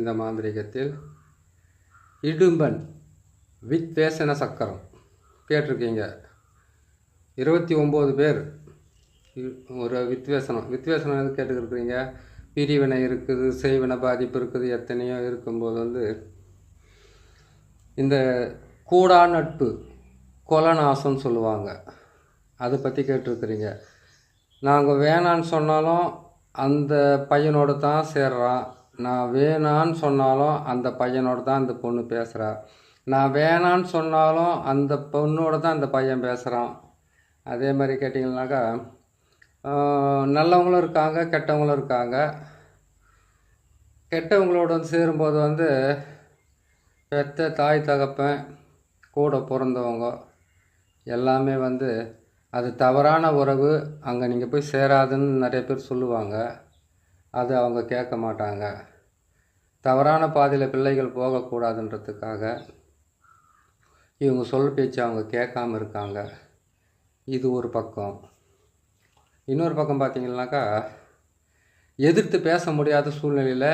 இந்த மாந்திரிகத்தில் இடும்பன் வித்வேசன சக்கரம் கேட்டிருக்கீங்க. 29 பேர் ஒரு வித்வேசனம் எது கேட்டுக்கிருக்கிறீங்க. பிரிவினை இருக்குது, செய்வினை பாதிப்பு இருக்குது, எத்தனையோ இருக்கும்போது இந்த கூடா நட்பு கொலநாசம் சொல்லுவாங்க. அதை பற்றி கேட்டிருக்கிறீங்க. நாங்கள் வேணான்னு சொன்னாலும் அந்த பையனோடு தான் சேர்றான், நான் வேணான்னு சொன்னாலும் அந்த பையனோடு தான் அந்த பொண்ணு பேசுகிறா, நான் வேணான்னு சொன்னாலும் அந்த பொண்ணோடு தான் அந்த பையன் பேசுகிறான். அதே மாதிரி கேட்டிங்கன்னாக்கா நல்லவங்களும் இருக்காங்க, கெட்டவங்களும் இருக்காங்க. கெட்டவங்களோட சேரும்போது பெத்த தாய் தகப்பன் கூட பிறந்தவங்க எல்லாமே அது தவறான உறவு, அங்கே நீங்கள் போய் சேராதுன்னு நிறைய பேர் சொல்லுவாங்க. அது அவங்க கேட்க மாட்டாங்க. தவறான பாதையில் பிள்ளைகள் போகக்கூடாதுன்றதுக்காக இவங்க சொல் பேச்சு அவங்க கேட்காம இருக்காங்க. இது ஒரு பக்கம். இன்னொரு பக்கம் பார்த்திங்கனாக்கா எதிர்த்து பேச முடியாத சூழ்நிலையில்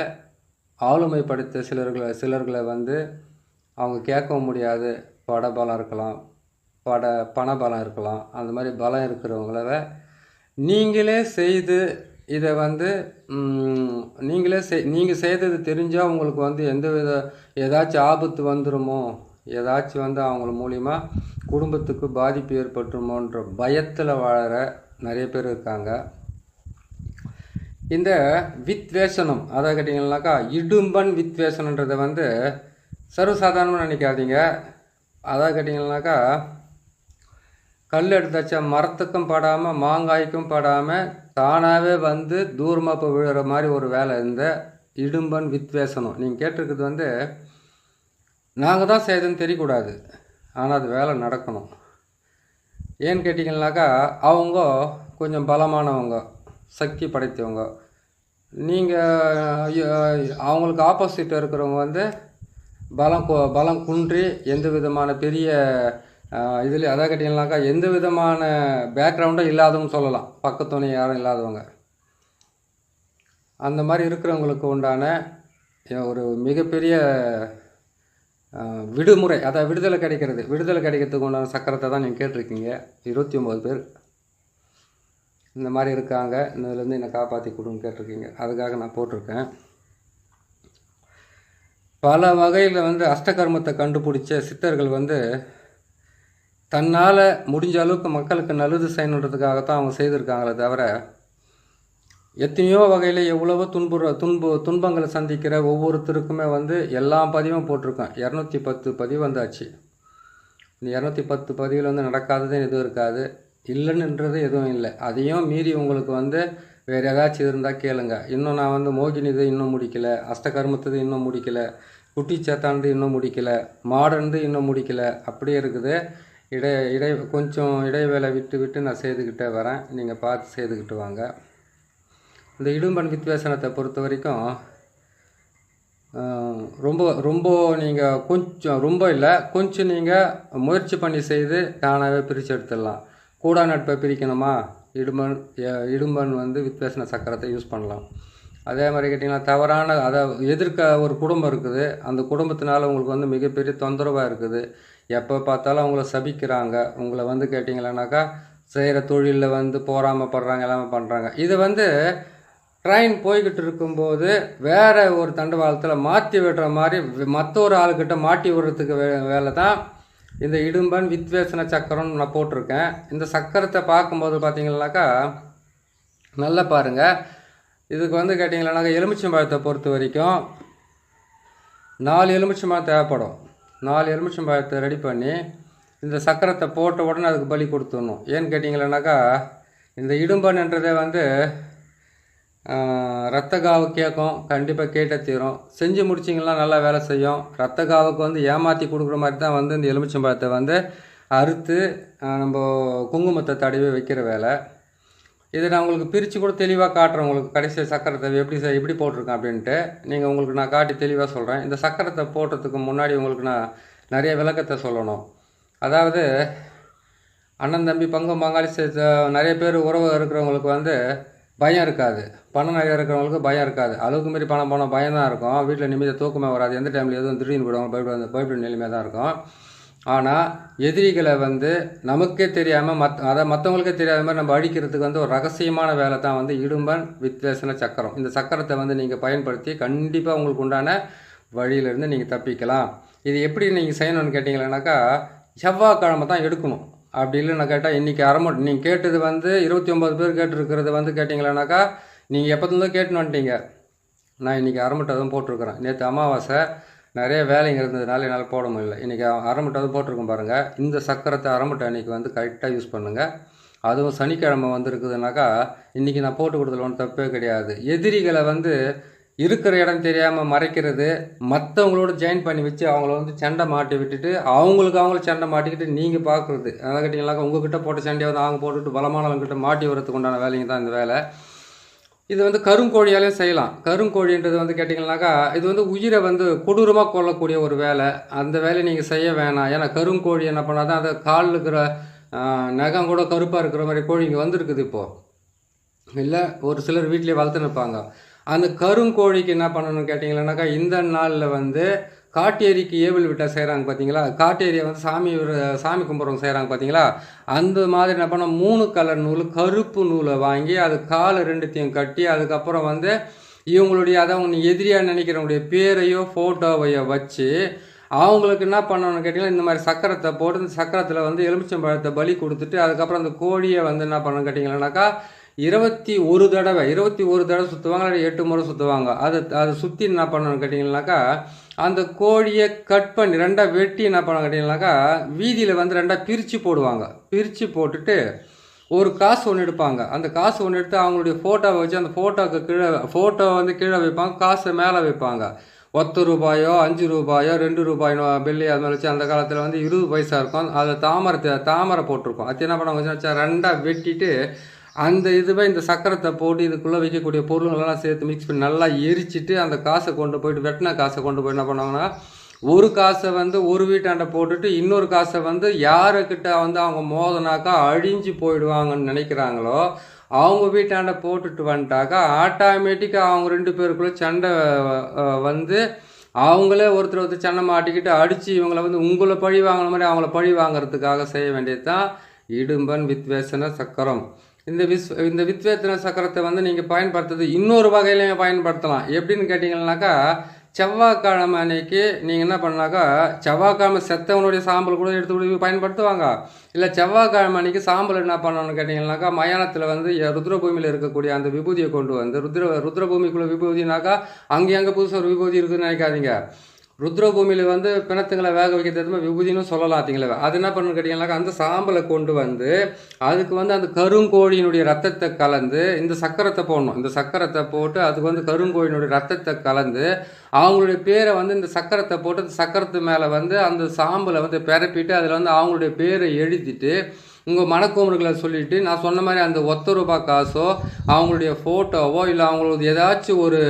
ஆளுமைப்படுத்த சிலர்களை அவங்க கேட்கவும் முடியாது. பலம் இருக்கலாம், பணபலம் இருக்கலாம். அந்த மாதிரி பலம் இருக்கிறவங்கள நீங்களே செய்து இதை நீங்கள் செய்தது தெரிஞ்சால் உங்களுக்கு எந்தவித ஏதாச்சும் ஆபத்து வந்துடுமோ, ஏதாச்சும் அவங்கள மூலிமா குடும்பத்துக்கு பாதிப்பு ஏற்பட்டுருமோன்ற பயத்தில் வாழற நிறைய பேர் இருக்காங்க. இந்த வித்வேஷனம் அதை கேட்டிங்கன்னாக்கா இடும்பன் வித்வேஷனன்றதை சர்வசாதாரணமாக நினைக்காதீங்க. அதை கேட்டிங்கன்னாக்கா கல் எடுத்தாச்சா மரத்துக்கும் படாமல் மாங்காய்க்கும் படாமல் தானாகவே தூரமாக இப்போ விழுற மாதிரி ஒரு வேலை இந்த இடும்பன் வித்வேஷனம். நீங்கள் கேட்டிருக்கிறது நாங்கள் தான் செய்ததுன்னு தெரியக்கூடாது, ஆனால் அது வேலை நடக்கணும். ஏன்னு கேட்டிங்கன்னாக்கா அவங்க கொஞ்சம் பலமானவங்க, சக்தி படைத்தவங்க. நீங்கள் அவங்களுக்கு ஆப்போசிட் இருக்கிறவங்க பலம் குன்றி எந்த விதமான பெரிய இதில் அதை கேட்டிங்கனாக்கா எந்த விதமான பேக்ரவுண்டும் இல்லாதவங்க சொல்லலாம், பக்கத்துணை யாரும் இல்லாதவங்க. அந்த மாதிரி இருக்கிறவங்களுக்கு உண்டான ஒரு மிகப்பெரிய விடுமுறை, அதாவது விடுதலை கிடைக்கிறதுக்கு உண்டான சக்கரத்தை தான் நீங்கள் கேட்டிருக்கீங்க. 29 பேர் இந்த மாதிரி இருக்காங்க. இதுலேருந்து என்னை காப்பாற்றி கொடுன்னு கேட்டிருக்கீங்க. அதுக்காக நான் போட்டிருக்கேன். பல வகையில் அஷ்டகர்மத்தை கண்டுபிடிச்ச சித்தர்கள் தன்னால் முடிஞ்ச அளவுக்கு மக்களுக்கு நல்லது செய்யணுன்றதுக்காகத்தான் அவங்க செய்திருக்காங்களே தவிர எத்தனையோ வகையில் எவ்வளவோ துன்பங்களை சந்திக்கிற ஒவ்வொருத்தருக்குமே எல்லா பதிவும் போட்டிருக்கேன். 210 பதிவு வந்தாச்சு. இந்த 210 பதிவில் நடக்காதது எதுவும் இருக்காது, இல்லைன்னுன்றது எதுவும் இல்லை. அதையும் மீறி உங்களுக்கு வேறு ஏதாச்சும் இருந்தால் கேளுங்க. இன்னும் நான் மோகினிது இன்னும் முடிக்கலை, அஷ்டகர்மத்தது இன்னும் முடிக்கலை, குட்டி சேத்தானது இன்னும் முடிக்கலை, மாடர்ந்து இன்னும் முடிக்கலை, அப்படியே இருக்குது. கொஞ்சம் இடைவேளை விட்டு நான் செய்துக்கிட்டே வரேன். நீங்கள் பார்த்து செய்துக்கிட்டு வாங்க. இந்த இடும்பன் வித்வேஷனத்தை பொறுத்த வரைக்கும் ரொம்ப நீங்கள் கொஞ்சம் நீங்கள் முயற்சி பண்ணி செய்து தானாகவே பிரித்து எடுத்துடலாம். கூடா நட்பை பிரிக்கணுமா, இடும்பன் வித்வேஷன சக்கரத்தை யூஸ் பண்ணலாம். அதே மாதிரி கேட்டிங்கன்னா தவறான அதை எதிர்க்க ஒரு குடும்பம் இருக்குது, அந்த குடும்பத்தினால உங்களுக்கு மிகப்பெரிய தொந்தரவாக இருக்குது. எப்போ பார்த்தாலும் அவங்கள சபிக்கிறாங்க, உங்களை கேட்டிங்களானாக்கா செய்கிற தொழிலில் போராமப்படுறாங்க, எல்லாமே பண்ணுறாங்க. இது ட்ரெயின் போய்கிட்டு இருக்கும்போது வேறு ஒரு தண்டவாளத்தில் மாற்றி விடுற மாதிரி மற்றொரு ஆளுக்கிட்ட மாட்டி விடுறதுக்கு வேலை தான் இந்த இடும்பன் வித்வேஷன சக்கரம்னு நான் போட்டிருக்கேன். இந்த சக்கரத்தை பார்க்கும்போது பார்த்தீங்கன்னாக்கா நல்லா பாருங்கள். இதுக்கு கேட்டிங்களானாக்கா எலுமிச்சம்பழத்தை பொறுத்த வரைக்கும் 4 எலுமிச்சம்பழம் தேவைப்படும். 4 எலுமிச்சம்பழத்தை ரெடி பண்ணி இந்த சக்கரத்தை போட்ட உடனே அதுக்கு பலி கொடுத்துடணும். ஏன்னு கேட்டிங்களானாக்கா இந்த இடும்பன்ன்றதே ரத்த காவு கேட்கும், கண்டிப்பாக கேட்ட தீரும். செஞ்சு முடிச்சிங்கன்னா நல்லா வேலை செய்யும். ரத்த காவுக்கு ஏமாற்றி கொடுக்குற மாதிரி தான் இந்த எலுமிச்சம்பழத்தை அறுத்து நம்ம குங்குமத்தை தடவி வைக்கிற வேலை. இதை நான் உங்களுக்கு பிரித்து கூட தெளிவாக காட்டுறேன். உங்களுக்கு கடைசி சக்கரத்தை எப்படி போட்டிருக்கேன் அப்படின்ட்டு நீங்கள் உங்களுக்கு நான் காட்டி தெளிவாக சொல்கிறேன். இந்த சக்கரத்தை போடுறதுக்கு முன்னாடி உங்களுக்கு நான் நிறைய விளக்கத்தை சொல்லணும். அதாவது அண்ணன் தம்பி பங்கு பங்காளி நிறைய பேர் உறவு இருக்கிறவங்களுக்கு பயம் இருக்காது. பணம் நிறைய இருக்கிறவங்களுக்கு பயம் இருக்காது. அளவுக்கு மீறி பணம் போனால் பயம் தான் இருக்கும். வீட்டில் நிம்மதியாக தூக்கமே வராது. எந்த டைமில் எதுவும் திடீர்னு போயிடுவாங்க, பயப்பட நிலைமையாக தான் இருக்கும். ஆனால் எதிரிகளை வந்து நமக்கே தெரியாமல் மற்றவங்களுக்கே தெரியாத மாதிரி நம்ம அடிக்கிறதுக்கு வந்து ஒரு ரகசியமான வேலை தான் வந்து இடும்பன் வித்வேசன சக்கரம். இந்த சக்கரத்தை வந்து நீங்கள் பயன்படுத்தி கண்டிப்பாக உங்களுக்கு உண்டான வழியிலேருந்து நீங்கள் தப்பிக்கலாம். இது எப்படி நீங்கள் செய்யணும்னு கேட்டிங்களேனாக்கா, செவ்வாய்க்கிழமை தான் எடுக்கணும். அப்படி இல்லைன்னு கேட்டால் இன்றைக்கி அரைமட் நீங்கள் கேட்டது வந்து 29 பேர் கேட்டுருக்கிறது வந்து கேட்டிங்களேனாக்கா, நீங்கள் எப்போதும் கேட்டுன்னு வந்துட்டீங்க. நான் இன்றைக்கி அரைமட்டை தான் போட்டிருக்கிறேன். நேற்று அமாவாசை நிறைய வேலைங்க இருந்ததுனால என்னால் போட முடியல. இன்றைக்கி அரைமட்டை தான் போட்டிருக்கோம் பாருங்கள். இந்த சக்கரத்தை அரைமட்டை அன்றைக்கி வந்து கரெக்டாக யூஸ் பண்ணுங்கள். அதுவும் சனிக்கிழமை வந்துருக்குதுனாக்கா இன்றைக்கி நான் போட்டு கொடுத்தல ஒன்றும் தப்பே கிடையாது. எதிரிகளை வந்து இருக்கிற இடம் தெரியாமல் மறைக்கிறது, மற்றவங்களோட ஜாயின் பண்ணி வச்சு அவங்கள வந்து சண்டை மாட்டி விட்டுட்டு அவங்கள சண்டை மாட்டிக்கிட்டு நீங்கள் பார்க்குறது. அதை கேட்டிங்கனாக்கா உங்கள்கிட்ட போட்ட சண்டையை வந்து அவங்க போட்டுட்டு பலமானவங்ககிட்ட மாட்டி வரதுக்கு உண்டான வேலைங்க தான் இந்த வேலை. இது வந்து கருங்கோழியாலையும் செய்யலாம். கருங்கோழின்றது வந்து கேட்டிங்கனாக்கா இது வந்து உயிரை வந்து கொடூரமாக கொல்லக்கூடிய ஒரு வேலை. அந்த வேலையை நீங்கள் செய்ய வேணாம். ஏன்னா கருங்கோழி என்ன பண்ணால் தான் அதை காலில் இருக்கிற நகம் கூட கருப்பாக இருக்கிற மாதிரி கோழி இங்கே வந்துருக்குது இப்போது. இல்லை ஒரு சிலர் வீட்டிலே வளர்த்துன்னு இருப்பாங்க. அந்த கருங்கோழிக்கு என்ன பண்ணணும்னு கேட்டிங்கன்னாக்கா, இந்த நாளில் வந்து காட்டேரிக்கு ஏவல் விட்டால் செய்கிறாங்க பார்த்தீங்களா, காட்டேரியை வந்து சாமி கும்பிட்றவங்க செய்கிறாங்க பார்த்தீங்களா, அந்த மாதிரி என்ன பண்ண 3 கலர் நூல் கருப்பு நூலை வாங்கி அது காலை 2த்தையும் கட்டி அதுக்கப்புறம் வந்து இவங்களுடைய அதாவது எதிரியாக நினைக்கிறவங்களுடைய பேரையோ ஃபோட்டோவையோ வச்சு அவங்களுக்கு என்ன பண்ணணும்னு கேட்டிங்கன்னா, இந்த மாதிரி சக்கரத்தை போட்டு இந்த சக்கரத்தில் வந்து எலுமிச்சம்பழத்தை பலி கொடுத்துட்டு அதுக்கப்புறம் அந்த கோழியை வந்து என்ன பண்ணணும்னு கேட்டிங்கன்னாக்கா 21 தடவை சுற்றுவாங்க, இல்லை 8 முறை சுற்றுவாங்க. அதை சுற்றி என்ன பண்ணணும்னு கேட்டிங்கன்னாக்கா, அந்த கோழியை கட் பண்ணி 2ஆக வெட்டி என்ன பண்ணணும் கேட்டிங்கனாக்கா, வீதியில் வந்து 2ஆக பிரித்து போடுவாங்க. பிரித்து போட்டுட்டு ஒரு காசு ஒன்று எடுப்பாங்க. அந்த காசு ஒன்று எடுத்து அவங்களுடைய ஃபோட்டோவை வச்சு அந்த ஃபோட்டோவுக்கு ஃபோட்டோ வந்து கீழே வைப்பாங்க, காசை மேலே வைப்பாங்க. 10 ரூபாயோ 5 ரூபாயோ 2 ரூபாயோ பில்லி அது மாதிரி வச்சு அந்த காலத்தில் வந்து 20 பைசா இருக்கும். அதில் தாமரை போட்டிருக்கோம். அது என்ன பண்ணுவாங்க வச்சா 2ஆக வெட்டிட்டு அந்த இதுவே இந்த சக்கரத்தை போட்டு இதுக்குள்ளே வைக்கக்கூடிய பொருள்களெல்லாம் சேர்த்து மிக்ஸ் பண்ணி நல்லா எரிச்சிட்டு அந்த காசை கொண்டு போயிட்டு வெட்டின காசை கொண்டு போய் என்ன பண்ணுவாங்கன்னா, ஒரு காசை வந்து ஒரு வீட்டாண்ட போட்டுட்டு இன்னொரு காசை வந்து யாருக்கிட்ட வந்து அவங்க மோதனாக்கா அழிஞ்சு போயிடுவாங்கன்னு நினைக்கிறாங்களோ அவங்க வீட்டாண்ட போட்டுட்டு வந்துட்டாக்கா ஆட்டோமேட்டிக்காக அவங்க 2 பேருக்குள்ளே சண்டை வந்து அவங்களே ஒருத்தர் சண்டை மாட்டிக்கிட்டு அடித்து இவங்களை வந்து உங்களை பழி வாங்கின மாதிரி அவங்கள பழி வாங்கிறதுக்காக செய்ய வேண்டியது தான் இடும்பன் வித்வேசன சக்கரம். இந்த வித்வேசன சக்கரத்தை வந்து நீங்கள் பயன்படுத்துறது இன்னொரு வகையிலையும் பயன்படுத்தலாம். எப்படின்னு கேட்டிங்கன்னாக்கா, செவ்வாய்க்கிழமை அன்னைக்கு நீங்கள் என்ன பண்ணாக்கா, செவ்வாய்க்கிழமை செத்தவனுடைய சாம்பல் கூட எடுத்து பயன்படுத்துவாங்க. இல்லை செவ்வாய்க்கிழமை அன்னைக்கு சாம்பல் என்ன பண்ணணும்னு கேட்டிங்கன்னாக்கா, மயானத்தில் வந்து ருத்ரபூமியில் இருக்கக்கூடிய அந்த விபூதியை கொண்டு வந்து ருத்ரபூமிக்குள்ள விபூதினாக்கா அங்கே புதுசாக ஒரு விபூதி இருக்குதுன்னு நினைக்காதீங்க. ருத்ரபூமியில் வந்து பிணத்துங்களை வேக வைக்கிறது விபூதினு சொல்லலாம். திங்கள அது என்ன பண்ணணும்னு கேட்டிங்கன்னாக்கா, அந்த சாம்பலை கொண்டு வந்து அதுக்கு வந்து அந்த கருங்கோழியினுடைய ரத்தத்தை கலந்து இந்த சக்கரத்தை போடணும். இந்த சக்கரத்தை போட்டு அதுக்கு வந்து கருங்கோழியினுடைய ரத்தத்தை கலந்து அவங்களுடைய பேரை வந்து இந்த சக்கரத்தை போட்டு அந்த சக்கரத்து மேலே வந்து அந்த சாம்பலை வந்து பிறப்பிட்டு அதில் வந்து அவங்களுடைய பேரை எழுதிட்டு உங்கள் மனக்குமுறைகளை சொல்லிவிட்டு நான் சொன்ன மாதிரி அந்த 1 ரூபாய் காசோ அவங்களுடைய ஃபோட்டோவோ இல்லை அவங்களுக்கு ஏதாச்சும் ஒரு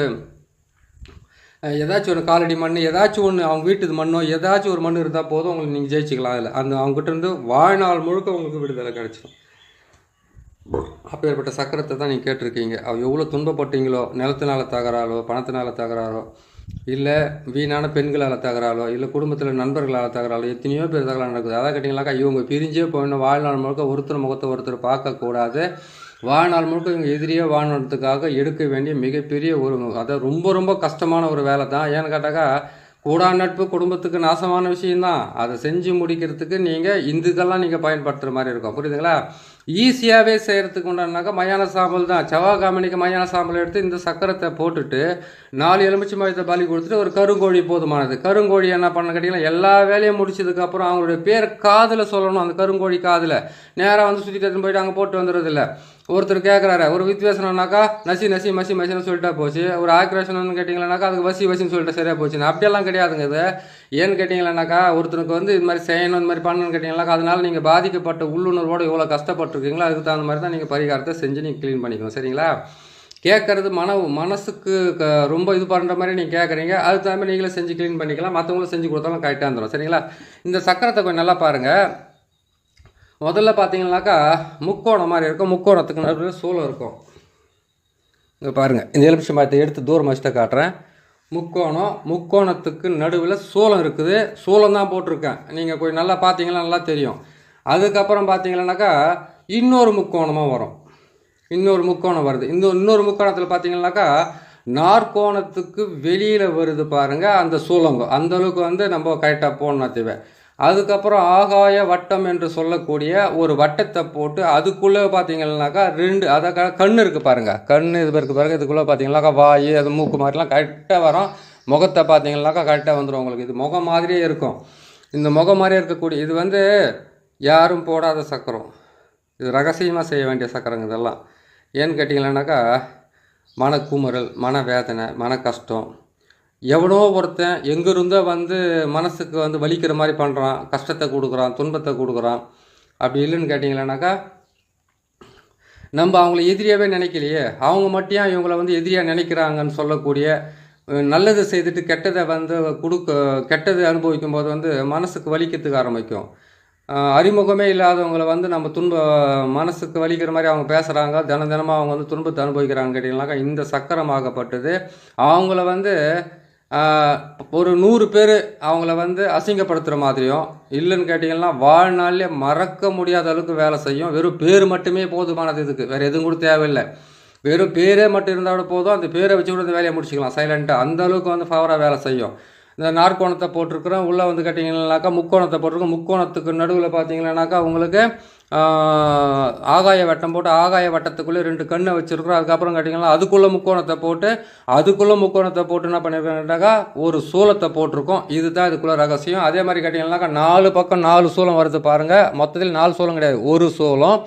காலடி மண் ஏதாச்சும் ஒன்று அவங்க வீட்டு மண்ணோ ஏதாச்சும் ஒரு மண் இருந்தால் போதும் உங்களுக்கு நீங்கள் ஜெயிச்சிக்கலாம். அதில் அந்த அவங்ககிட்ட இருந்து வாழ்நாள் முழுக்க உங்களுக்கு விடுதலை கிடச்சிடும். அப்பேற்பட்ட சக்கரத்தை தான் நீங்கள் கேட்டிருக்கீங்க. எவ்வளோ துன்பப்பட்டீங்களோ, நிலத்தினால தகராறோ பணத்தினால தகராறோ இல்லை வீணான பெண்களால் தகராறோ இல்லை குடும்பத்தில் நண்பர்களால் தகராறோ எத்தனையோ பேர் தகராறு நடக்குது. அதான் கேட்டிங்கனாக்கா இவங்க பிரிஞ்சே போயிடணும், வாழ்நாள் முழுக்க ஒருத்தர் முகத்தை ஒருத்தர் பார்க்கக்கூடாது, வாழ்நாள் முழுக்க இவங்க எதிரியே வாழ்றதுக்காக எடுக்க வேண்டிய மிகப்பெரிய ஒரு அதாவது ரொம்ப ரொம்ப கஷ்டமான ஒரு வேலை தான். ஏன்னு கேட்டாக்கா கூடா நட்பு குடும்பத்துக்கு நாசமான விஷயம்தான். அதை செஞ்சு முடிக்கிறதுக்கு நீங்கள் இதுக்கெல்லாம் நீங்கள் பயன்படுத்துகிற மாதிரி இருக்கும். புரியுதுங்களா? ஈஸியாகவே செய்கிறதுக்கு உண்டானாக்கா மயான சாம்பல் தான். செவ்வாய்க்கிழமைக்கு மயான சாம்பல் எடுத்து இந்த சக்கரத்தை போட்டுட்டு 4 எலுமிச்சை மரத்தை பலி கொடுத்துட்டு ஒரு கருங்கோழி போதுமானது. கருங்கோழி என்ன பண்ண கேட்டிங்கன்னா எல்லா வேலையும் முடிச்சதுக்கப்புறம் அவங்களுடைய பேர் காதில் சொல்லணும். அந்த கருங்கோழி காதில் நேராக வந்து சுற்றிட்டு போயிட்டு அங்கே போட்டு வந்துடுறதில்ல. ஒருத்தர் கேட்குறாரு, ஒரு வித்வேசனம்னாக்கா மசின்னு சொல்லிட்டா போச்சு. ஒரு ஆக்ரேஷன் கேட்டிங்களானாக்கா அதுக்கு வசின்னு சொல்லிட்டு சரியாக போச்சுன்னு அப்படியெல்லாம் கிடையாதுங்க. இது ஏன்னு கேட்டிங்களானாக்கா ஒருத்தருக்கு வந்து இது மாதிரி செய்யணும் இந்த மாதிரி பண்ணணும்னு கேட்டிங்கனாக்கா அதனால் நீங்கள் பாதிக்கப்பட்ட உள்ளுணர்வோடு எவ்வளோ கஷ்டப்பட்டுருக்கீங்களோ அதுக்கு தகுந்த மாதிரி தான் நீங்கள் பரிகாரத்தை செஞ்சு நீங்கள் க்ளீன் பண்ணிக்கணும். சரிங்களா? கேட்குறது மனசுக்கு ரொம்ப இது பண்ணுற மாதிரி நீங்கள் கேட்குறீங்க, அதுக்கு தகுந்த மாதிரி நீங்களே செஞ்சு க்ளீன் பண்ணிக்கலாம். மற்றவங்களும் செஞ்சு கொடுத்தாலும் கரெக்டாக இருந்துடும். சரிங்களா? இந்த சக்கரத்தை கொஞ்சம் நல்லா பாருங்கள். முதல்ல பார்த்தீங்கன்னாக்கா முக்கோணம் மாதிரி இருக்கும். முக்கோணத்துக்கு நடுவில் சூளம் இருக்கும். இங்கே பாருங்கள், இந்த எலுமிச்சை மரத்தை எடுத்து தூரம் வச்சுட்டு காட்டுறேன். முக்கோணத்துக்கு நடுவில் சூலம் இருக்குது. சூலம் தான் போட்டிருக்கேன். நீங்கள் கொஞ்சம் நல்லா பார்த்தீங்கன்னா நல்லா தெரியும். அதுக்கப்புறம் பார்த்தீங்கன்னாக்கா இன்னொரு முக்கோணமாக வரும். இன்னொரு முக்கோணம் வருது. இன்னொரு முக்கோணத்தில் பார்த்தீங்கன்னாக்கா நாற்கோணத்துக்கு வெளியில் வருது பாருங்கள் அந்த சூலங்கம். அந்தளவுக்கு வந்து நம்ம கரெக்டாக போடணும் தேவை. அதுக்கப்புறம் ஆகாய வட்டம் என்று சொல்லக்கூடிய ஒரு வட்டத்தை போட்டு அதுக்குள்ளே பார்த்தீங்கன்னாக்கா அதை கண் இருக்குது பாருங்கள். கண் இது இருக்குது பாருங்கள். இதுக்குள்ளே பார்த்தீங்கன்னாக்கா வாய் அது மூக்கு மாதிரிலாம் கரெக்டாக வரும். முகத்தை பார்த்தீங்கன்னாக்கா கரெக்டாக வந்துடும் உங்களுக்கு. இது முகம் மாதிரியே இருக்கும். இந்த முகம் மாதிரியே இருக்கக்கூடிய இது வந்து யாரும் போடாத சக்கரம். இது ரகசியமாக செய்ய வேண்டிய சக்கரங்க இதெல்லாம். ஏன்னு கேட்டிங்கன்னாக்கா மனக்குமுறல், மனவேதனை, மன கஷ்டம், எவனோ ஒருத்தன் எங்கிருந்தோ வந்து மனசுக்கு வந்து வலிக்கிற மாதிரி பண்ணுறான், கஷ்டத்தை கொடுக்குறான், துன்பத்தை கொடுக்குறான். அப்படி இல்லைன்னு கேட்டிங்களானாக்கா நம்ம அவங்கள எதிரியாகவே நினைக்கலையே, அவங்க மட்டும் இவங்கள வந்து எதிரியாக நினைக்கிறாங்கன்னு சொல்லக்கூடிய நல்லது செய்துட்டு கெட்டதை வந்து கெட்டதை அனுபவிக்கும் போது வந்து மனசுக்கு வலிக்கிறதுக்கு ஆரம்பிக்கும். அறிமுகமே இல்லாதவங்களை வந்து நம்ம மனசுக்கு வலிக்கிற மாதிரி அவங்க பேசுகிறாங்க, தினமாக அவங்க வந்து துன்பத்தை அனுபவிக்கிறாங்கன்னு கேட்டிங்கனாக்கா இந்த சக்கரமாகப்பட்டது அவங்கள வந்து ஒரு 100 பேர் அவங்கள வந்து அசிங்கப்படுத்துகிற மாதிரியும் இல்லைன்னு கேட்டிங்கன்னா வாழ்நாளிலே மறக்க முடியாத அளவுக்கு வேலை செய்யும். வெறும் பேர் மட்டுமே போதுமானது. இதுக்கு வேறு எதுவும் கூட தேவையில்லை. வெறும் பேரே மட்டும் இருந்தாலும் போதும். அந்த பேரை வச்சு கூட இந்த வேலையை முடிச்சுக்கலாம் சைலண்ட்டாக. அந்த அளவுக்கு வந்து ஃபவராக வேலை செய்யும். இந்த நாற்கோணத்தை போட்டிருக்கிறோம். உள்ளே வந்து கேட்டிங்கன்னாக்கா முக்கோணத்தை போட்டிருக்கோம். முக்கோணத்துக்கு நடுவில் பார்த்தீங்கன்னாக்கா உங்களுக்கு ஆகாய வட்டம் போட்டு ஆகாய வட்டத்துக்குள்ளே 2 கண்ணை வச்சுருக்குறோம். அதுக்கப்புறம் கேட்டிங்கன்னா அதுக்குள்ளே முக்கோணத்தை போட்டு என்ன பண்ணியிருக்கோம்னாக்கா ஒரு சூலத்தை போட்டிருக்கோம். இதுதான் இதுக்குள்ளே ரகசியம். அதே மாதிரி கேட்டிங்கன்னாக்கா 4 பக்கம் 4 சூலம் வருது பாருங்கள். மொத்தத்தில் 4 சூலம் கிடையாது. ஒரு சூலம்,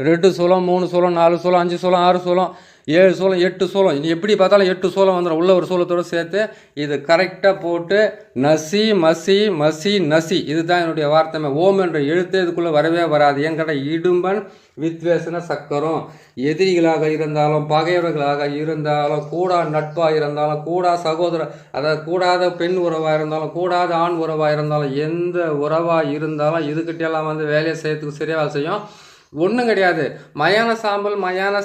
2 சூலம், 3 சூலம், 4 சூலம், 5 சூலம், 6 சூலம், 7 சூலம், 8 சூலம். இனி எப்படி பார்த்தாலும் 8 சூலம் வந்துடும். உள்ள ஒரு சூலத்தோடு சேர்த்து இது கரெக்டாக போட்டு நசி மசி மசி நசி. இதுதான் என்னுடைய வார்த்தை. ஓம் என்ற எழுத்து இதுக்குள்ளே வரவே வராது. ஏன் கேட்டால் இடும்பன் வித்வேசன சக்கரம். எதிரிகளாக இருந்தாலும் பகைவர்களாக இருந்தாலும் கூடா நட்பாக இருந்தாலும் கூடா சகோதர அதாவது கூடாத பெண் உறவாக இருந்தாலும் கூடாத ஆண் உறவாக இருந்தாலும் எந்த உறவாக இருந்தாலும் இதுக்கிட்டெல்லாம் வந்து வேலையை செய்யறதுக்கு சரியாக செய்யும். ஒன்றும் கிடையாது. மயான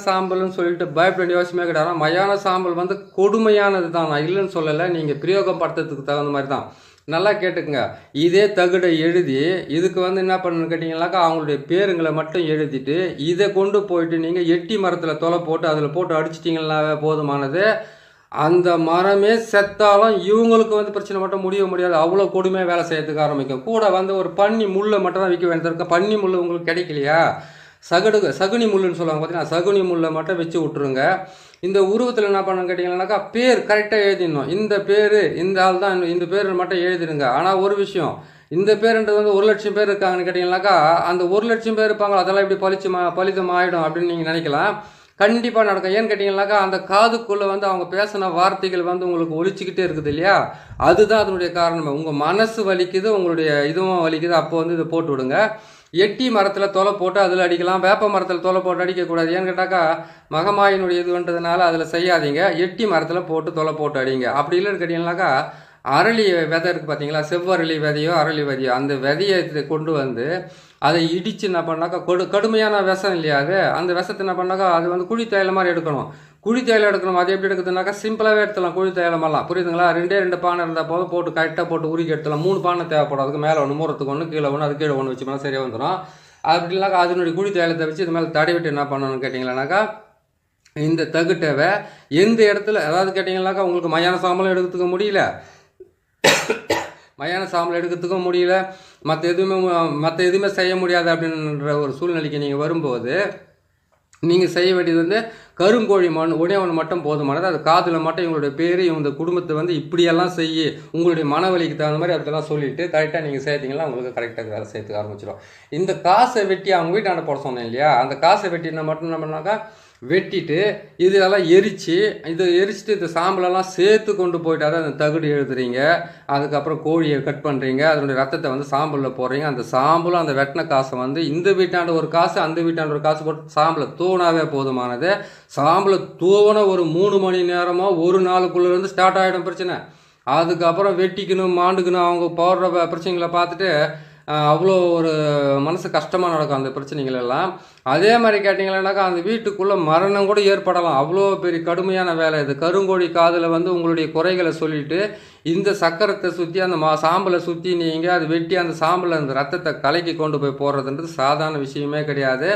சாம்பல்னு சொல்லிட்டு பயப்பட வேண்டிய அவசியமே கிடையாது. மயான சாம்பல் வந்து கொடுமையானது தான், நான் இல்லைன்னு சொல்லலை. நீங்கள் பிரயோகம் படுத்துறதுக்கு தகுந்த மாதிரி தான். நல்லா கேட்டுக்குங்க. இதே தகுடை எழுதி இதுக்கு வந்து என்ன பண்ணணும்னு கேட்டிங்கனாக்கா அவங்களுடைய பேருங்களை மட்டும் எழுதிட்டு இதை கொண்டு போயிட்டு நீங்கள் எட்டி மரத்தில் தொலை போட்டு அதில் போட்டு அடிச்சிட்டிங்கன்னாவே போதுமானது. அந்த மரமே செத்தாலும் இவங்களுக்கு வந்து பிரச்சனை மட்டும் முடியாது. அவ்வளோ கொடுமையாக வேலை செய்யறதுக்கு ஆரம்பிக்கும். கூட வந்து ஒரு பன்னி முள்ளை மட்டும் தான் விற்க வேண்டியது. பன்னி முள் உங்களுக்கு கிடைக்கலையா, சகுனி முள்ளுன்னு சொல்லுவாங்க பார்த்தீங்கன்னா, சகுனி முள்ளை மட்டும் வச்சு விட்ருங்க. இந்த உருவத்தில் என்ன பண்ணணும்னு கேட்டிங்கன்னாக்கா பேர் கரெக்டாக எழுதிடணும். இந்த பேர் இந்த ஆள் தான், இந்த பேர் மட்டும் எழுதிடுங்க. ஆனால் ஒரு விஷயம், இந்த பேருன்றது வந்து 1 லட்சம் பேர் இருக்காங்கன்னு கேட்டிங்கன்னாக்கா அந்த 1 லட்சம் பேர் இருப்பாங்களோ அதெல்லாம் இப்படி பலிதம் ஆகிடும் அப்படின்னு நீங்கள் நினைக்கலாம். கண்டிப்பாக நடக்கும். ஏன்னு கேட்டிங்கன்னாக்கா அந்த காதுக்குள்ளே வந்து அவங்க பேசின வார்த்தைகள் வந்து உங்களுக்கு ஒழிச்சிக்கிட்டே இருக்குது இல்லையா, அதுதான் அதனுடைய காரணமே. உங்கள் மனசு வலிக்குது, உங்களுடைய இதுவும் வலிக்குது. அப்போ வந்து இதை போட்டு விடுங்க. எட்டி மரத்தில் தொலை போட்டு அதில் அடிக்கலாம். வேப்ப மரத்தில் தொலை போட்டு அடிக்கக்கூடாது. ஏன்னு கேட்டாக்கா மகமாயினுடைய இதுன்றதுனால அதில் செய்யாதீங்க. எட்டி மரத்தில் போட்டு தொலை போட்டு அடிங்க. அப்படி இல்லைன்னு கேட்டிங்கன்னாக்கா அரளி விதை இருக்குது பார்த்தீங்களா, செவ்வரளி விதையோ அரளி விதையோ, அந்த விதையை கொண்டு வந்து அதை இடித்து என்ன பண்ணாக்கா கடுமையான விஷம் இல்லையா அது, அந்த விஷத்தை என்ன பண்ணாக்கா அது வந்து குழி தைலம் மாதிரி எடுக்கணும். குழி தைலம் எடுக்கணும். அது எப்படி எடுக்குதுனாக்கா சிம்பிளாகவே எடுத்துலாம். குழி தைலமெல்லாம் புரியுதுங்களா. 2 பானை இருந்தால் போதும், போட்டு கரெக்டாக போட்டு உருக்கி எடுத்துலாம். 3 பானை தேவைப்படும். அதுக்கு மேலே 1 மூரத்துக்கு 1 கீழே 1 அது கீழே 1 வச்சுக்கலாம், சரியாக வந்துடும். அப்படி இல்லைனாக்கா அதனுடைய குழி தைலத்தை வச்சு இது மேலே தடவிட்டு என்ன பண்ணணும்னு கேட்டிங்களானாக்கா இந்த தகுட்டவை எந்த இடத்துல, அதாவது கேட்டிங்கன்னாக்கா உங்களுக்கு மயான சாம்பலும் எடுக்கிறதுக்கு முடியல, மயான சாம்பல் எடுக்கிறதுக்கும் முடியல, மற்ற எதுவுமே செய்ய முடியாது அப்படின்ற ஒரு சூழ்நிலைக்கு நீங்கள் வரும்போது நீங்கள் செய்ய வேண்டியது வந்து கருங்கோழி உடையவன் மட்டும் போதுமானது. அது காதில் மட்டும் இவங்களுடைய பேர், இவங்க குடும்பத்தை வந்து இப்படியெல்லாம் செய்ய, உங்களுடைய மனவலிக்கு தகுந்த மாதிரி அதெல்லாம் சொல்லிவிட்டு கரெக்டாக நீங்கள் சேர்த்திங்கன்னா உங்களுக்கு கரெக்டாக வேலை செய்யறதுக்கு ஆரம்பிச்சிடும். இந்த காசை வெட்டி அவங்க வீட்டாண்ட போட சொன்னேன் இல்லையா, அந்த காசை வெட்டினா மட்டும் என்ன பண்ணாக்கா வெட்டிட்டு இதெல்லாம் எரிச்சிட்டு இந்த சாம்பலெல்லாம் சேர்த்து கொண்டு போயிட்டு அதை அந்த தகுடு எழுதுறீங்க. அதுக்கப்புறம் கோழியை கட் பண்ணுறீங்க, அதனுடைய ரத்தத்தை வந்து சாம்பலில் போடுறீங்க. அந்த சாம்பலும் அந்த வெட்டின காசை வந்து இந்த வீட்டாண்ட ஒரு காசு அந்த வீட்டாண்ட ஒரு காசு போட்டு சாம்பலை தூணாவே போதுமானது. சாம்பலை தூவன ஒரு 3 மணி நேரமோ 1 நாளுக்குள்ளேருந்து ஸ்டார்ட் ஆகிடும் பிரச்சனை. அதுக்கப்புறம் வெட்டிக்கணும் மாண்டுக்கணும் அவங்க போடுற பிரச்சனைகளை பார்த்துட்டு அவ்வளோ ஒரு மனசு கஷ்டமாக நடக்கும் அந்த பிரச்சனைகள் எல்லாம். அதே மாதிரி கேட்டிங்கன்னாக்கா அந்த வீட்டுக்குள்ளே மரணம் கூட ஏற்படலாம். அவ்வளோ பெரிய கடுமையான வேலை இது. கருங்கோழி காதில் வந்து உங்களுடைய குறைகளை சொல்லிவிட்டு இந்த சக்கரத்தை சுற்றி அந்த சாம்பலை சுற்றி நீங்கள் அது வெட்டி அந்த சாம்பலை அந்த ரத்தத்தை கலக்கி கொண்டு போய் போடுறதுன்றது சாதாரண விஷயமே கிடையாது.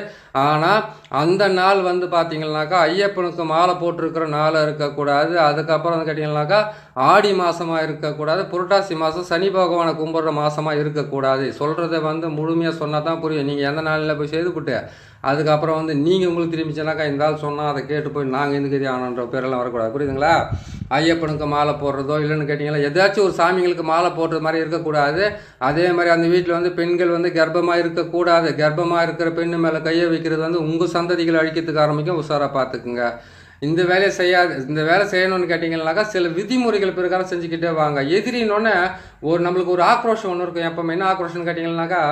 ஆனால் அந்த நாள் வந்து பார்த்திங்கனாக்கா ஐயப்பனுக்கு மாலை போட்டிருக்கிற நாளாக இருக்கக்கூடாது. அதுக்கப்புறம் வந்து கேட்டிங்கனாக்கா ஆடி மாதமாக இருக்கக்கூடாது. புரட்டாசி மாதம் சனி பகவானை கும்பிட்ற மாதமாக இருக்கக்கூடாது. சொல்கிறத வந்து முழுமையாக சொன்னால் தான் புரியும். நீங்கள் எந்த நாளில் போய் செய்துவிட்டு அதுக்கப்புறம் வந்து நீங்கள் உங்களுக்கு திரும்பிச்சுனாக்கா இந்த ஆள் சொன்னால் அதை கேட்டு போய் நாங்கள் எதுக்கு ஆனன்ற பேரெல்லாம் வரக்கூடாது. புரியுதுங்களா? ஐயப்பனுக்கு மாலை போடுறதோ இல்லைன்னு கேட்டிங்களா ஏதாச்சும் ஒரு சாமிங்களுக்கு மாலை போடுறது மாதிரி இருக்கக்கூடாது. அதே மாதிரி அந்த வீட்டில் வந்து பெண்கள் வந்து கர்ப்பமாக இருக்கக்கூடாது. கர்ப்பமாக இருக்கிற பெண்ணு மேலே கையை வைக்கிறது வந்து உங்கள் சந்ததிகளை அழிக்கிறதுக்கு ஆரம்பிக்கும். உஷாராக பார்த்துக்குங்க. இந்த வேலையை இந்த வேலை செய்யணும்னு கேட்டிங்கன்னாக்கா சில விதிமுறைகள் பிரகாரம் செஞ்சுக்கிட்டே வாங்க. எதிரின்னொன்னே நம்மளுக்கு ஒரு ஆக்ரோஷம் ஒன்று இருக்கும். எப்போ என்ன ஆக்ரோஷம்னு கேட்டிங்கன்னாக்கா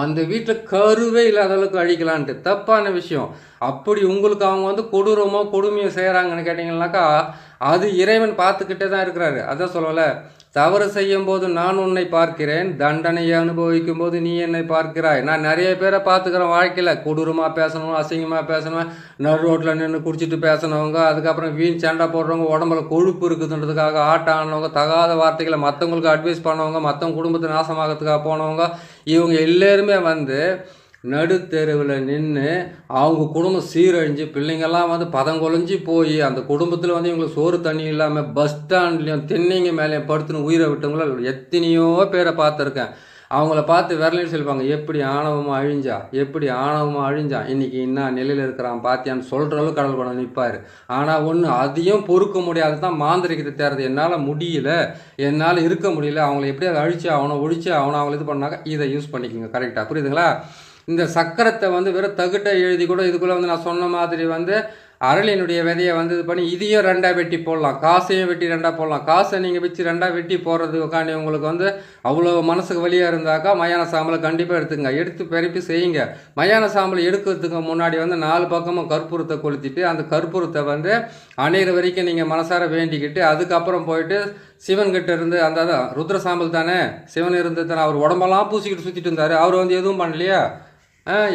அந்த வீட்டில் கருவே இல்லாத அளவுக்கு அழிக்கலான்ட்டு தப்பான விஷயம். அப்படி உங்களுக்கு அவங்க வந்து கொடூரமோ கொடுமையோ செய்கிறாங்கன்னு கேட்டிங்கன்னாக்கா அது இறைவன் பார்த்துக்கிட்டே தான் இருக்கிறாரு. அதான் சொல்லலை, தவறு செய்யும் போது நான் உன்னை பார்க்கிறேன், தண்டனையை அனுபவிக்கும் போது நீ என்னை பார்க்கிறாய். நான் நிறைய பேரை பார்த்துக்கிறேன் வாழ்க்கையில். கொடூரமாக பேசணும், அசிங்கமாக பேசணும், நடு ரோட்டில் நின்று குடிச்சிட்டு பேசினவங்க, அதுக்கப்புறம் வீண் சண்டை போடுறவங்க, உடம்புல கொழுப்பு இருக்குதுன்றதுக்காக ஆட்டம் ஆனவங்க, தகாத வார்த்தைகளை மற்றவங்களுக்கு அட்வைஸ் பண்ணவங்க, மற்றவங்க குடும்பத்தை நாசமாகிறதுக்காக போனவங்க, இவங்க எல்லாருமே வந்து நடுத்தெருவில் நின்று அவங்க குடும்பம் சீரழிஞ்சு பிள்ளைங்கள்லாம் வந்து பதங்கொலைஞ்சி போய் அந்த குடும்பத்தில் வந்து இவங்களுக்கு சோறு தண்ணி இல்லாமல் பஸ் ஸ்டாண்ட்லேயும் தென்னைங்க மேலேயும் படுத்துன்னு உயிரை விட்டவங்கள எத்தனையோ பேரை பார்த்துருக்கேன். அவங்கள பார்த்து விரலையும் சொல்லுவாங்க, எப்படி ஆணவமாக அழிஞ்சான் இன்றைக்கி என்ன நிலையில் இருக்கிறான் பார்த்தியான்னு சொல்கிற அளவுக்கு கடல் கொண்டு நிற்பார். ஆனால் ஒன்று அதையும் பொறுக்க முடியாது தான் மாந்திரிகத்தை தேர்றது. என்னால் முடியல, என்னால் இருக்க முடியல, அவங்கள எப்படியாவது அழிச்சு ஆகணும், ஒழிச்சு ஆகணும், அவங்கள இது பண்ணாக்க இதை யூஸ் பண்ணிக்கோங்க. கரெக்டாக புரியுதுங்களா? இந்த சக்கரத்தை வந்து வெறும் தகுட்டை எழுதி கூட இதுக்குள்ளே வந்து நான் சொன்ன மாதிரி வந்து அரளினுடைய விதையை வந்து இது பண்ணி இதையும் ரெண்டாக வெட்டி போடலாம், காசையும் வெட்டி ரெண்டாக போடலாம். காசை நீங்கள் வச்சு ரெண்டாக வெட்டி போடுறது உட்காந்து உங்களுக்கு வந்து அவ்வளோ மனசுக்கு வழியாக இருந்தாக்கா மயான சாம்பலை கண்டிப்பாக எடுத்துங்க, எடுத்து பெருப்பி செய்யுங்க. மயான சாம்பலை எடுக்கிறதுக்கு முன்னாடி வந்து 4 பக்கமும் கற்பூரத்தை கொளுத்திட்டு அந்த கற்பூரத்தை வந்து அணையிற வரைக்கும் நீங்கள் மனசார வேண்டிக்கிட்டு அதுக்கப்புறம் போயிட்டு சிவன்கிட்ட இருந்து அந்த ருத்ர சாம்பல் தானே, சிவன் இருந்து தானே, அவர் உடம்பெல்லாம் பூசிக்கிட்டு சுற்றிட்டு இருந்தார், அவர் வந்து எதுவும் பண்ணலையா?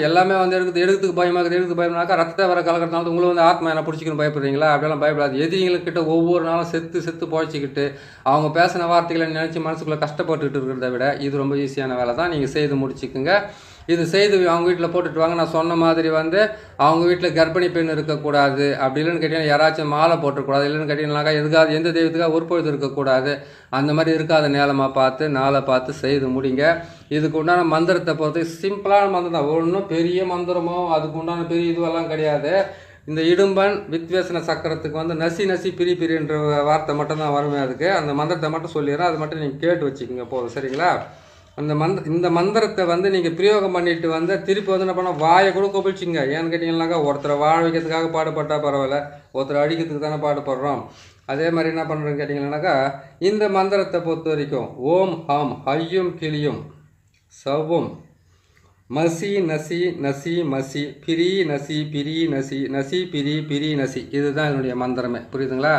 எல்லாமே வந்து எடுக்கிறதுக்கு பயமாக்குது. எடுக்கிறதுக்கு பயமாக்கா ரத்தத்தை வர கலக்கிறதுனால உங்களை வந்து ஆத்மா என்ன பிடிச்சிக்கணும் பயப்படுறீங்களா? அப்படியெல்லாம் பயப்படாது. எதிரிங்கள்கிட்ட ஒவ்வொரு நாளும் செத்து பொழைச்சிக்கிட்டு அவங்க பேசின வார்த்தைகளை நினச்சி மனசுக்குள்ளே கஷ்டப்பட்டுக்கிட்டு இருக்கிறத விட இது ரொம்ப ஈஸியான வேலை தான். நீங்கள் செய்து முடிச்சுக்குங்க. இது செய்து அவங்க வீட்டில் போட்டுட்டு வாங்க. நான் சொன்ன மாதிரி வந்து அவங்க வீட்டில் கர்ப்பிணி பெண் இருக்கக்கூடாது. அப்படி இல்லைன்னு கேட்டிங்கன்னா யாராச்சும் மாலை போட்டுக்கூடாது. இல்லைன்னு கேட்டிங்கனாக்கா எதுக்காக எந்த தெய்வத்துக்காக ஒருபொழுது இருக்கக்கூடாது. அந்த மாதிரி இருக்காத நேரமாக பார்த்து நாளை பார்த்து செய்து முடிங்க. இதுக்கு உண்டான மந்திரத்தை பொறுத்து சிம்பிளான மந்திரம் தான். ஒன்றும் பெரிய மந்திரமோ அதுக்கு உண்டான பெரிய இதுவெல்லாம் கிடையாது. இந்த இடும்பன் வித்வேசன சக்கரத்துக்கு வந்து நசி பிரின்ற வார்த்தை மட்டும்தான் வருமே. அதுக்கு அந்த மந்திரத்தை மட்டும் சொல்லிடுறேன். அது மட்டும் நீங்கள் கேட்டு வச்சுக்கோங்க போதும். சரிங்களா? இந்த மந்திரத்தை வந்து நீங்கள் பிரயோகம் பண்ணிட்டு வந்து திருப்பி வந்து என்ன பண்ணால் வாயை கூட கொப்பிச்சிங்க. ஏன்னு கேட்டிங்கன்னாக்கா ஒருத்தரை வாழ வைக்கிறதுக்காக பாடுபட்டால் பரவாயில்ல, ஒருத்தரை அடிக்கிறதுக்கு தானே பாடுபடுறோம். அதே மாதிரி என்ன பண்ணுறேன்னு கேட்டிங்கன்னாக்கா இந்த மந்திரத்தை பொறுத்த வரைக்கும் ஓம் ஹாம் ஹையும் கிளியும் சவும் மசி நசி நசி மசி பிரி நசி பிரி நசி இதுதான் என்னுடைய மந்திரமே. புரியுதுங்களா?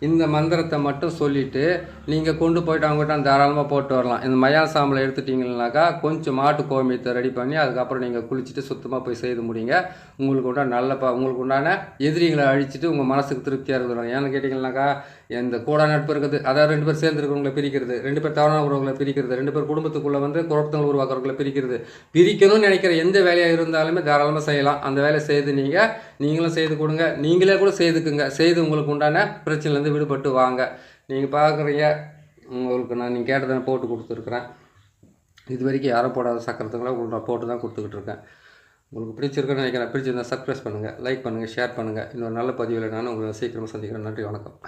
இந்த மந்திரத்தை மட்டும் சொல்லிவிட்டு நீங்கள் கொண்டு போய்ட்டு அவங்ககிட்ட தாராளமாக போட்டு வரலாம். இந்த மயான சாம்பலை எடுத்துட்டிங்கனாக்கா கொஞ்சம் மாட்டு கோமியத்தை ரெடி பண்ணி அதுக்கப்புறம் நீங்கள் குளிச்சுட்டு சுத்தமாக போய் செய்து முடியுங்க. உங்களுக்கு உண்டான எதிரிகளை அழிச்சிட்டு உங்கள் மனசுக்கு திருப்தியாக இருக்கிறாங்க. ஏன்னு கேட்டிங்கன்னாக்கா இந்த கூட நட்பு இருக்குது, அதாவது 2 பேர் சேர்ந்து இருக்கிறவங்களை பிரிக்கிறது, 2 பேர் தவறான உறவுகளை பிரிக்கிறது, 2 பேர் குடும்பத்துக்குள்ளே வந்து குழப்பங்கள் உருவாக்குறவங்களை பிரிக்கணும்னு நினைக்கிற எந்த வேலையாக இருந்தாலுமே தாராளமாக செய்யலாம். அந்த வேலையை செய்து நீங்களும் செய்து கொடுங்க. நீங்களே கூட செய்துக்குங்க. செய்து உங்களுக்கு உண்டான பிரச்சனைலேருந்து விடுபட்டு வாங்க. நீங்கள் பார்க்குறீங்க, உங்களுக்கு நீங்கள் கேட்டதை போட்டு கொடுத்துருக்குறேன். இது வரைக்கும் யாரும் போடாத சக்கரத்துங்களை உங்களுக்கு நான் போட்டு தான் கொடுத்துக்கிட்டு இருக்கேன். உங்களுக்கு பிடிச்சிருக்குன்னு நினைக்கிறேன். பிடிச்சிருந்தால் சப்ஸ்கிரைப் பண்ணுங்கள், லைக் பண்ணுங்கள், ஷேர் பண்ணுங்கள். இன்னொரு நல்ல பதிவில் நான் உங்களை சீக்கிரமாக சந்திக்கிறேன். நன்றி, வணக்கம்.